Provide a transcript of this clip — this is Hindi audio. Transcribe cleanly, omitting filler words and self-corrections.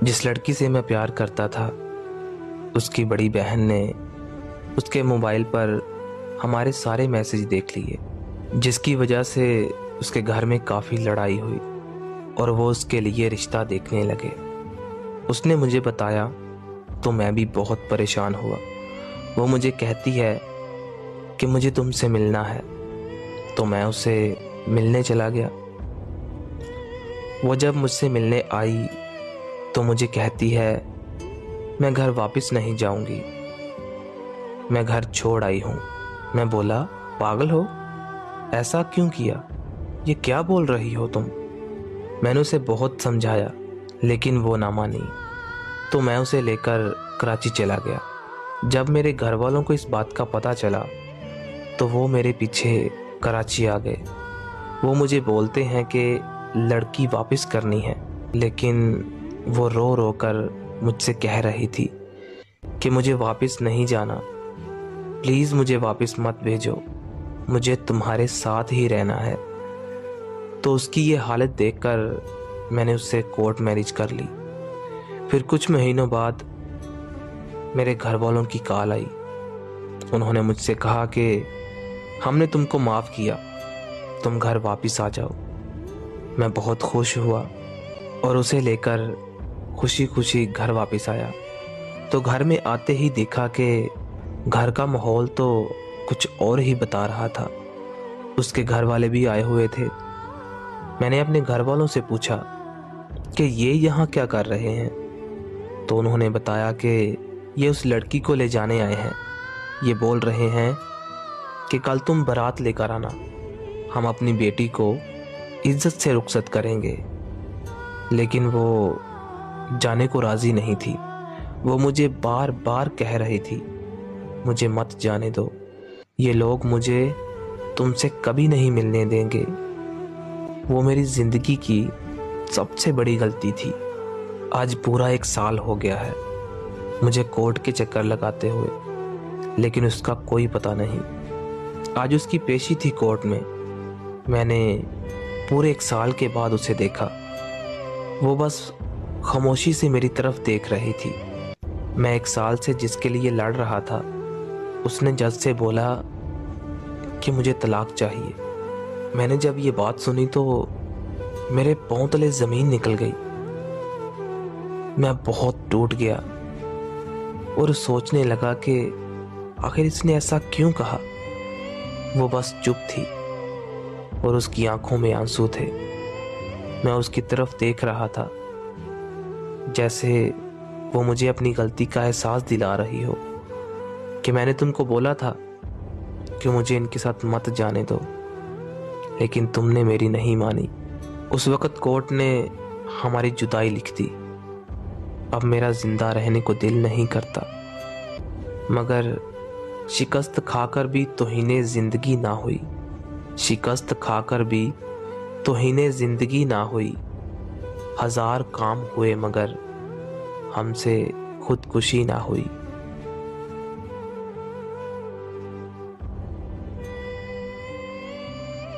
जिस लड़की से मैं प्यार करता था, उसकी बड़ी बहन ने उसके मोबाइल पर हमारे सारे मैसेज देख लिए, जिसकी वजह से उसके घर में काफ़ी लड़ाई हुई और वो उसके लिए रिश्ता देखने लगे। उसने मुझे बताया तो मैं भी बहुत परेशान हुआ। वो मुझे कहती है कि मुझे तुमसे मिलना है, तो मैं उसे मिलने चला गया। वो जब मुझसे मिलने आई तो मुझे कहती है, मैं घर वापस नहीं जाऊंगी, मैं घर छोड़ आई हूँ। मैं बोला, पागल हो, ऐसा क्यों किया? ये क्या बोल रही हो तुम? मैंने उसे बहुत समझाया लेकिन वो ना मानी, तो मैं उसे लेकर कराची चला गया। जब मेरे घर वालों को इस बात का पता चला तो वो मेरे पीछे कराची आ गए। वो मुझे बोलते हैं कि लड़की वापस करनी है, लेकिन वो रो रो कर मुझसे कह रही थी कि मुझे वापस नहीं जाना, प्लीज़ मुझे वापस मत भेजो, मुझे तुम्हारे साथ ही रहना है। तो उसकी ये हालत देखकर मैंने उससे कोर्ट मैरिज कर ली। फिर कुछ महीनों बाद मेरे घर वालों की कॉल आई। उन्होंने मुझसे कहा कि हमने तुमको माफ़ किया, तुम घर वापस आ जाओ। मैं बहुत खुश हुआ और उसे लेकर खुशी खुशी घर वापस आया। तो घर में आते ही देखा कि घर का माहौल तो कुछ और ही बता रहा था। उसके घर वाले भी आए हुए थे। मैंने अपने घर वालों से पूछा कि ये यहाँ क्या कर रहे हैं, तो उन्होंने बताया कि ये उस लड़की को ले जाने आए हैं। ये बोल रहे हैं कि कल तुम बारात लेकर आना, हम अपनी बेटी को इज्जत से रुखसत करेंगे। लेकिन वो जाने को राज़ी नहीं थी। वो मुझे बार बार कह रही थी, मुझे मत जाने दो, ये लोग मुझे तुमसे कभी नहीं मिलने देंगे। वो मेरी ज़िंदगी की सबसे बड़ी गलती थी। आज पूरा 1 साल हो गया है मुझे कोर्ट के चक्कर लगाते हुए, लेकिन उसका कोई पता नहीं। आज उसकी पेशी थी कोर्ट में। मैंने पूरे 1 साल के बाद उसे देखा। वो बस खामोशी से मेरी तरफ देख रही थी। मैं 1 साल से जिसके लिए लड़ रहा था, उसने जज से बोला कि मुझे तलाक चाहिए। मैंने जब ये बात सुनी तो मेरे पांव तले ज़मीन निकल गई। मैं बहुत टूट गया और सोचने लगा कि आखिर इसने ऐसा क्यों कहा। वो बस चुप थी और उसकी आंखों में आंसू थे। मैं उसकी तरफ देख रहा था जैसे वो मुझे अपनी गलती का एहसास दिला रही हो कि मैंने तुमको बोला था कि मुझे इनके साथ मत जाने दो, लेकिन तुमने मेरी नहीं मानी। उस वक़्त कोर्ट ने हमारी जुदाई लिख दी। अब मेरा ज़िंदा रहने को दिल नहीं करता, मगर शिकस्त खाकर भी तौहीने ज़िंदगी ना हुई। शिकस्त खाकर भी तौहीने ज़िंदगी ना हुई। 1000 काम हुए मगर हमसे खुदकुशी ना हुई।